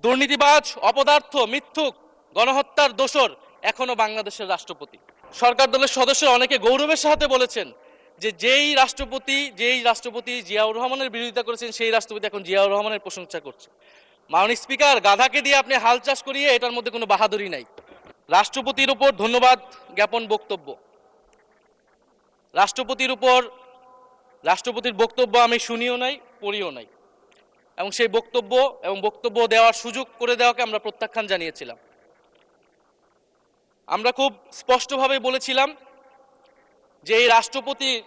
দুর্নীতিবাজ, অপদার্থ, মিথ্যুক, গণহত্যার দোসর এখনো বাংলাদেশের রাষ্ট্রপতি। সরকার দলের সদস্যরা অনেকে গৌরবের সাথে বলেছেন যে যেই রাষ্ট্রপতি জিয়াউর রহমানের বিরোধিতা করেছেন সেই রাষ্ট্রপতি এখন জিয়াউর রহমানের প্রশংসা করছে। মাননীয় স্পিকার, গাধাকে দিয়ে আপনি হাল চাষ করিয়ে এটার মধ্যে কোনো বাহাদুরি নাই। রাষ্ট্রপতির উপর ধন্যবাদ জ্ঞাপন বক্তব্য, রাষ্ট্রপতির বক্তব্য আমি শুনিও নাই, পড়িও নাই, এবং সেই বক্তব্য দেওয়ার সুযোগ করে দেওয়াকে আমরা প্রত্যাখ্যান জানিয়েছিলাম। আমরা খুব স্পষ্টভাবে বলেছিলাম যে এই রাষ্ট্রপতির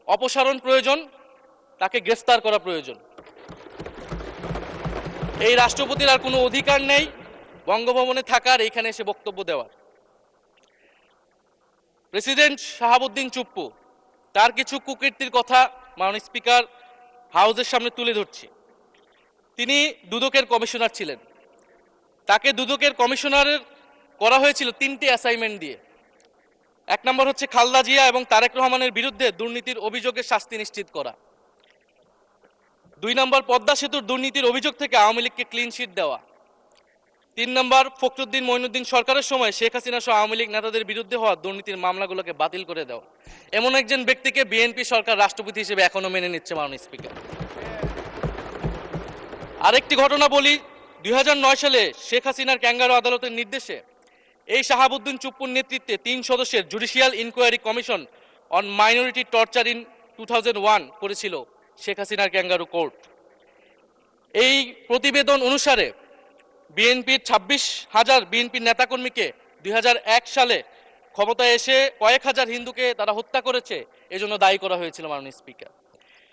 অপসারণ প্রয়োজন, তাকে গ্রেফতার করা প্রয়োজন। এই রাষ্ট্রপতির আর কোনো অধিকার নেই বঙ্গভবনে থাকার, এইখানে এসে বক্তব্য দেওয়ার। প্রেসিডেন্ট শাহাবুদ্দিন চুপ্পু, তার কিছু কুকীর্তির কথা মাননীয় স্পিকার হাউসের সামনে তুলে ধরছি। তিনি দুদকের কমিশনার ছিলেন। তাকে দুদকের কমিশনারের করা হয়েছিল 3টি অ্যাসাইনমেন্ট দিয়ে। 1 নম্বর হচ্ছে খালেদা জিয়া এবং তারেক রহমানের বিরুদ্ধে দুর্নীতির অভিযোগের শাস্তি নিশ্চিত করা। 2 নম্বর পদ্মা সেতুর দুর্নীতির অভিযোগ থেকে আওয়ামী লীগকে ক্লিন শিট দেওয়া। 3 নম্বর ফখরুদ্দিন মঈনুদ্দিন সরকারের সময় শেখ হাসিনা সহ আওয়ামী লীগ নেতাদের বিরুদ্ধে হওয়া দুর্নীতির মামলাগুলোকে বাতিল করে দেওয়া। এমন একজন ব্যক্তিকে বিএনপি সরকার রাষ্ট্রপতি হিসেবে এখনো মেনে নিচ্ছে মাননীয় স্পিকার। আরেকটি ঘটনা বলি, 2009 সালে শেখ হাসিনার ক্যাঙ্গারু আদালতের নির্দেশে এই শাহাবুদ্দিন চুপ্পুর নেতৃত্বে 3 সদস্যের judicial inquiry commission on minority torture in 2001 করেছিল শেখ হাসিনার ক্যাঙ্গারু কোর্ট। এই প্রতিবেদন অনুসারে বিএনপির 26,000 বিএনপির নেতাকর্মীকে 2001 সালে ক্ষমতায় এসে কয়েক হাজার হিন্দুকে তারা হত্যা করেছে, এজন্য দায়ী করা হয়েছিল মাননীয় স্পিকার।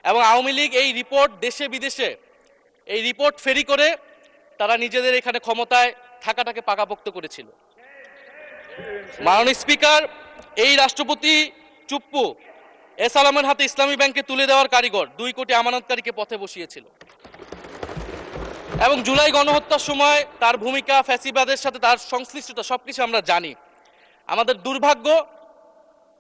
এবং আওয়ামী লীগ এই রিপোর্ট দেশে বিদেশে এই রিপোর্ট ফেরি করে তারা নিজেদের এখানে ক্ষমতায় থাকাটাকে পাকাপোক্ত করেছিল। মাননীয় স্পিকার, এই রাষ্ট্রপতি চুপ্পু এস আলমের হাতে ইসলামী ব্যাংকে তুলে দেওয়ার কারিগর, 2 কোটি আমানতকারীকে পথে বসিয়েছিল। এবং জুলাই গণহত্যার সময় তার ভূমিকা, ফ্যাসিবাদের সাথে তার সংশ্লিষ্টতা সবকিছু আমরা জানি। আমাদের দুর্ভাগ্য,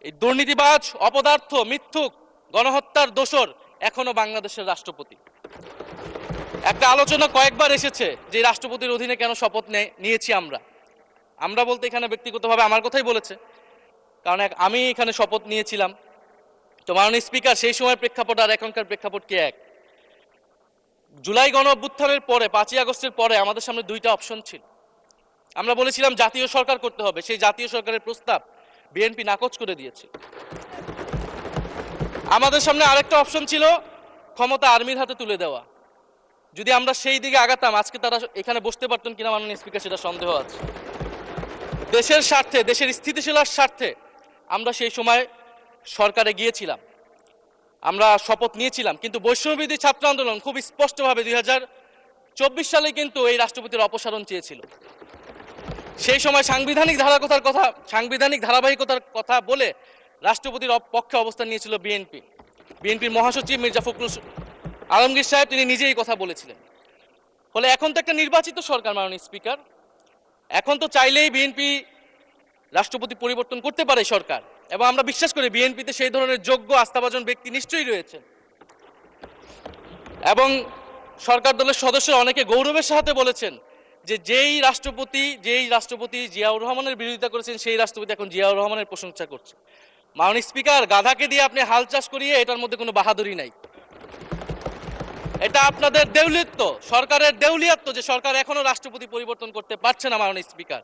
এই দুর্নীতিবাজ, অপদার্থ, মিথ্যুক, গণহত্যার দোসর এখনো বাংলাদেশের রাষ্ট্রপতি। একটা আলোচনা কয়েকবার এসেছে যে রাষ্ট্রপতির অধীনে কেন শপথ নিয়েছি আমরা বলতে এখানে ব্যক্তিগতভাবে আমার কথাই বলেছে, কারণ আমি এখানে শপথ নিয়েছিলাম। তো মাননীয় স্পিকার, সেই সময় প্রেক্ষাপট আর এখনকার প্রেক্ষাপট কি এক? জুলাই গণ অভ্যুত্থানের পরে 5ই আগস্টের পরে আমাদের সামনে 2টা অপশন ছিল। আমরা বলেছিলাম জাতীয় সরকার করতে হবে, সেই জাতীয় সরকারের প্রস্তাব বিএনপি নাকচ করে দিয়েছে। আমাদের সামনে আরেকটা অপশন ছিল ক্ষমতা আর্মির হাতে তুলে দেওয়া। যদি আমরা সেই দিকে আগাতাম, আজকে তারা এখানে বসতে পারতেন কিনা মাননীয় স্পিকার সেটা সন্দেহ আছে। দেশের স্বার্থে, দেশের স্থিতিশীলার স্বার্থে আমরা সেই সময় সরকারে গিয়েছিলাম, আমরা শপথ নিয়েছিলাম। কিন্তু বৈষম্যবিরোধী ছাত্র আন্দোলন খুব স্পষ্টভাবে 2024 সালে কিন্তু এই রাষ্ট্রপতির অপসারণ চেয়েছিল। সেই সময় সাংবিধানিক ধারাবাহিকতার কথা বলে রাষ্ট্রপতির পক্ষে অবস্থান নিয়েছিল বিএনপির মহাসচিব মির্জা ফখরুল আলমগীর সাহেব, তিনি নিজেই কথা বলেছিলেন। ফলে এখন তো একটা নির্বাচিত সরকার মাননীয় স্পিকার, এখন তো চাইলেই বিএনপি রাষ্ট্রপতি পরিবর্তন করতে পারে সরকার, এবং আমরা বিশ্বাস করি বিএনপিতে সেই ধরনের যোগ্য আস্থাভাজন ব্যক্তি নিশ্চয়ই রয়েছে। এবং সরকার দলের সদস্যরা অনেকে গৌরবের সাথে বলেছেন যে যেই রাষ্ট্রপতি জিয়াউর রহমানের বিরোধিতা করেছেন সেই রাষ্ট্রপতি এখন জিয়াউর রহমানের প্রশংসা করছে। মাননীয় স্পিকার, গাধাকে দিয়ে আপনি হাল চাষ করিয়ে এটার মধ্যে কোনো বাহাদুরি নাই। এটা আপনাদের দেউলিয়ত্ব, সরকারের দেউলিয়ত্ব যে সরকার এখনো রাষ্ট্রপতি পরিবর্তন করতে পারছে না মাননীয় স্পিকার।